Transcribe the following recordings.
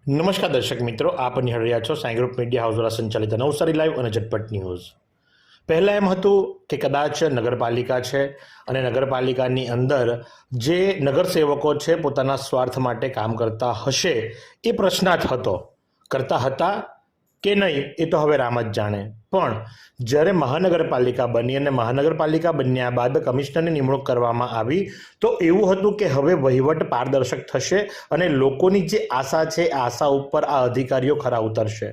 નમસ્કાર દર્શક મિત્રો, આપ નિહાળી રહ્યા છો સાઈ ગ્રુપ મીડિયા હાઉસ દ્વારા સંચાલિત નવસારી લાઈવ અને ઝટપટ ન્યૂઝ। પહેલાં એમ હતું કે કદાચ નગરપાલિકા છે અને નગરપાલિકાની અંદર જે નગરસેવકો છે પોતાના સ્વાર્થ માટે કામ કરતા હશે એ પ્રશ્નાર્થ હતો, કરતા હતા કે નહીં એ તો હવે રામ જ જાણે। પણ જ્યારે મહાનગરપાલિકા બની અને મહાનગરપાલિકા બન્યા બાદ કમિશનરની નિમણૂક કરવામાં આવી તો એવું હતું કે હવે વહીવટ પારદર્શક થશે અને લોકોની જે આશા છે આ આશા ઉપર આ અધિકારીઓ ખરા ઉતરશે।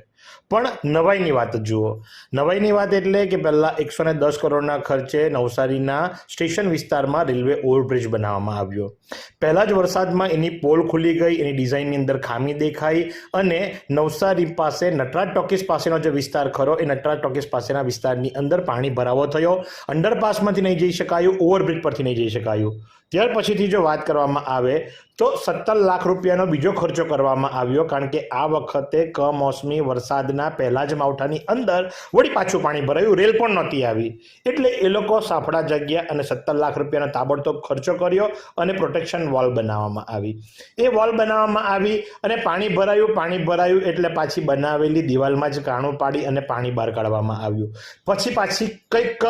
પણ નવાઈની વાત જુઓ, નવાઈની વાત એટલે કે પહેલાં 110 કરોડના ખર્ચે નવસારીના સ્ટેશન વિસ્તારમાં રેલવે ઓવરબ્રિજ બનાવવામાં આવ્યો। પહેલા જ વરસાદમાં એની પોલ ખુલી ગઈ, એની ડિઝાઇનની અંદર ખામી દેખાઈ અને નવસારી પાસે નટરાજ ટોકીઝ પાસેનો જે વિસ્તાર ખરો એ નટરાજ ટોકીઝ પાસેના વિસ્તારની અંદર પાણી ભરાવો થયો। અંડરપાસમાંથી નહીં જઈ શકાયું, ઓવરબ્રિજ પરથી નહીં જઈ શકાયું। ત્યાર પછીથી જો વાત કરવામાં આવે તો 17 લાખ રૂપિયાનો બીજો ખર્ચો કરવામાં આવ્યો, કારણ કે આ વખતે કમોસમી વરસાદના પહેલા જ માવઠાની અંદર વળી પાછું પાણી ભરાયું, રેલ પણ નહોતી આવી, એટલે એ લોકો સાફડા જગ્યા અને 17 લાખ રૂપિયાનો તાબડતોબ ખર્ચો કર્યો અને પ્રોટેક્શન વોલ બનાવવામાં આવી। એ વોલ બનાવવામાં આવી અને પાણી ભરાયું એટલે પાછી બનાવેલી દિવાલમાં જ કાણું પાડી અને પાણી બહાર કાઢવામાં આવ્યું। પાછી કંઈક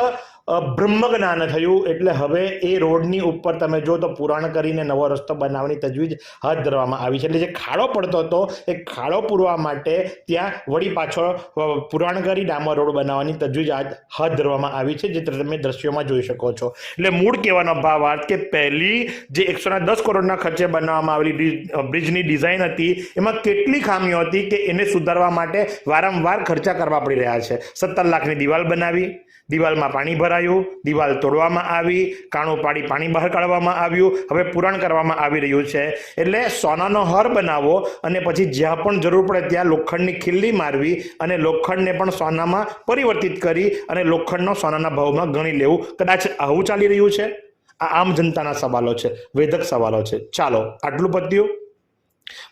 બ્રહ્મજ્ઞાન થયું, એટલે હવે એ રોડની ઉપર તમે જો તો પુરાણ કરીને નવો રસ્તો બનાવવાની તજવીજ હાથ ધરવામાં આવી છે। એટલે જે ખાડો પડતો હતો એ ખાડો પૂરવા માટે ત્યાં વળી પાછો પુરાણ કરી ડામર રોડ બનાવવાની તજવીજ હાથ ધરવામાં આવી છે, જે તમે દ્રશ્યોમાં જોઈ શકો છો। એટલે મૂળ કહેવાનો ભાવાર્થ કે પહેલી જે 110 કરોડના ખર્ચે બનાવવામાં આવેલી બ્રિજની ડિઝાઇન હતી એમાં કેટલી ખામીઓ હતી કે એને સુધારવા માટે વારંવાર ખર્ચા કરવા પડી રહ્યા છે। 17 લાખની દિવાલ બનાવી, દિવાલમાં પાણી ભરાયું, દિવાલ તોડવામાં આવી, કાણું પાડી પાણી બહાર કાઢવામાં આવ્યું, હવે પુરાણ કરવામાં આવી રહ્યું છે। એટલે સોનાનો હાર બનાવો અને પછી જ્યાં પણ જરૂર પડે ત્યાં લોખંડની ખીલ્લી મારવી અને લોખંડને પણ સોનામાં પરિવર્તિત કરી અને લોખંડનો સોનાના ભાવમાં ગણી લેવું, કદાચ આવું ચાલી રહ્યું છે? આ આમ જનતાના સવાલો છે, વેધક સવાલો છે। ચાલો, આટલું પત્યું।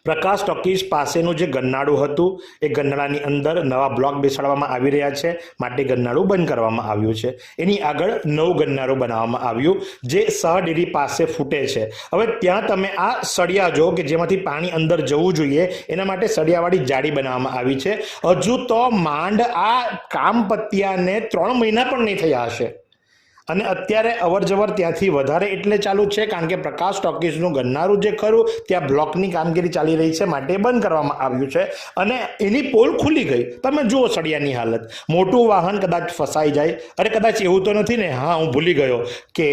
પ્રકાશ ટોકીઝ પાસેનું જે ગન્નાળું હતું એ ગન્નાળાની અંદર નવા બ્લોક બેસાડવામાં આવી રહ્યા છે, માટે ગન્નાળું બંધ કરવામાં આવ્યું છે। એની આગળ નવું ગન્નાળું બનાવવામાં આવ્યું જે સહડેરી પાસે ફૂટે છે। હવે ત્યાં તમે આ સળિયા જો કે જેમાંથી પાણી અંદર જવું જોઈએ એના માટે સળિયાવાળી જાળી બનાવવામાં આવી છે। હજુ તો માંડ આ કામ પત્યાને 3 મહિના પણ નહીં થયા હશે અને અત્યારે અવરજવર ત્યાંથી વધારે એટલે ચાલુ છે, કારણ કે પ્રકાશ ટોકીઝનું ગન્નારું જે ખરું ત્યાં બ્લોકની કામગીરી ચાલી રહી છે, માટે બંધ કરવામાં આવ્યું છે અને એની પોલ ખુલી ગઈ। તમે જુઓ સળિયાની હાલત, મોટું વાહન કદાચ ફસાઈ જાય। અરે કદાચ એવું તો નથી ને? હા, હું ભૂલી ગયો કે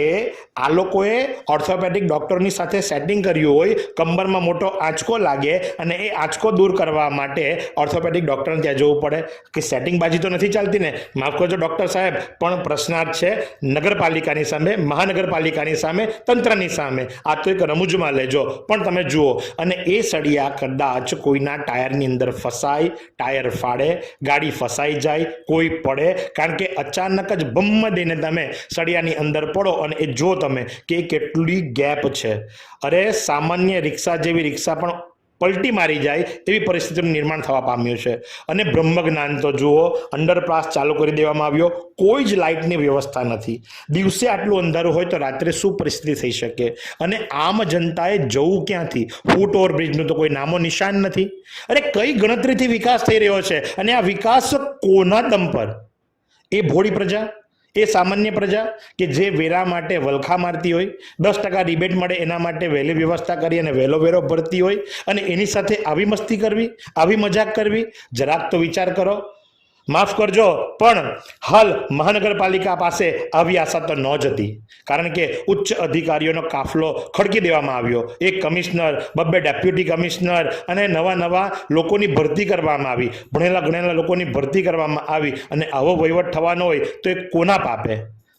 આ લોકોએ ઓર્થોપેડિક ડૉક્ટરની સાથે સેટિંગ કર્યું હોય, કમરમાં મોટો આંચકો લાગે અને એ આંચકો દૂર કરવા માટે ઓર્થોપેડિક ડૉક્ટરને ત્યાં જવું પડે કે સેટિંગબાજી તો નથી ચાલતી ને? માફ કરજો ડૉક્ટર સાહેબ, પણ પ્રશ્નાર્થ છે નગરપાલિકાની સામે, મહાનગરપાલિકાની સામે, તંત્રની સામે। આ તો એક રમૂજમાં લેજો। પણ તમે જુઓ, અને એ સળિયા કદાચ કોઈના ટાયરની અંદર ફસાય, ટાયર ફાડે, ગાડી ફસાઈ જાય, કોઈ પડે, કારણ કે અચાનક જ બમ દઈને તમે સળિયાની અંદર પડો અને એ જો તમે કે કેટલી ગેપ છે। અરે સામાન્ય રિક્ષા જેવી રિક્ષા પણ પલટી મારી જાય એવી પરિસ્થિતિનું નિર્માણ થવા પામ્યું છે। અને બ્રહ્મજ્ઞાન તો જુઓ, અંડરપાસ ચાલુ કરી દેવામાં આવ્યો, કોઈ જ લાઇટની વ્યવસ્થા નથી। દિવસે આટલું અંધારું હોય તો રાત્રે શું પરિસ્થિતિ થઈ શકે? અને આમ જનતાએ જવું ક્યાંથી? ફૂટ ઓવરબ્રિજનું તો કોઈ નામો નિશાન નથી। અરે કઈ ગણતરીથી વિકાસ થઈ રહ્યો છે અને આ વિકાસ કોના દમ પર? એ ભોળી પ્રજા, એ સામાન્ય પ્રજા કે જે વેરા માટે વલખા મારતી હોય, 10% રિબેટ મળે એના માટે વહેલી વ્યવસ્થા કરી અને વહેલો વેરો ભરતી હોય, અને એની સાથે આવી મસ્તી કરવી, આવી મજાક કરવી? જરાક તો વિચાર કરો। માફ કરજો, પણ હાલ મહાનગરપાલિકા પાસે આવી આશા તો ન જ હતી, કારણ કે ઉચ્ચ અધિકારીઓનો કાફલો ખડકી દેવામાં આવ્યો। એક કમિશનર, 2 ડેપ્યુટી કમિશનર અને નવા લોકોની ભરતી કરવામાં આવી, ભણેલા ગણેલા લોકોની ભરતી કરવામાં આવી, અને આવો વહીવટ થવાનો હોય તો એ કોના પાપે?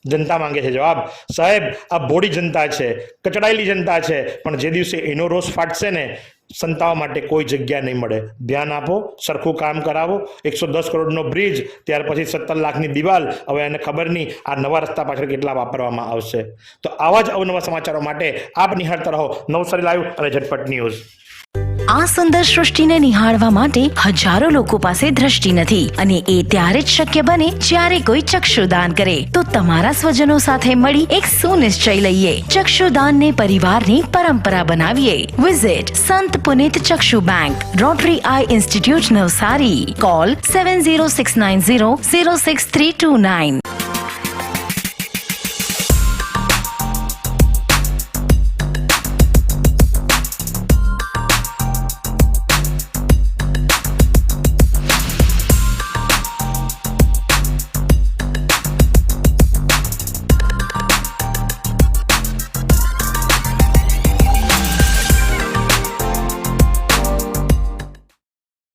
જનતા માંગે છે જવાબ। સાહેબ, આ ભોળી જનતા છે, કચડાયેલી જનતા છે, પણ જે દિવસે એનો રોષ ફાટશે ને, સંતાવા માટે કોઈ જગ્યા નહીં મળે। ધ્યાન આપો, સરખું કામ કરાવો। 110 કરોડનો બ્રિજ, ત્યાર પછી 17 લાખની દિવાલ, હવે એને ખબર નહીં આ નવા રસ્તા પાછળ કેટલા વાપરવામાં આવશે। તો આવા જ અવનવા સમાચારો માટે આપ નિહાળતા રહો નવસારી લાઈવ અને ઝટપટ ન્યૂઝ। આ સુંદર સૃષ્ટિને નિહાળવા માટે હજારો લોકો પાસે દ્રષ્ટિ નથી અને એ ત્યારે જ શક્ય બને જ્યારે કોઈ ચક્ષુદાન કરે. તો તમારા સ્વજનો સાથે મળી એક સુનિશ્ચય લઈએ. ચક્ષુદાનને પરિવારની પરંપરા બનાવીએ. Visit Sant Punit Chakshu bank, Rotary eye institute Navsari. Call 7069006329.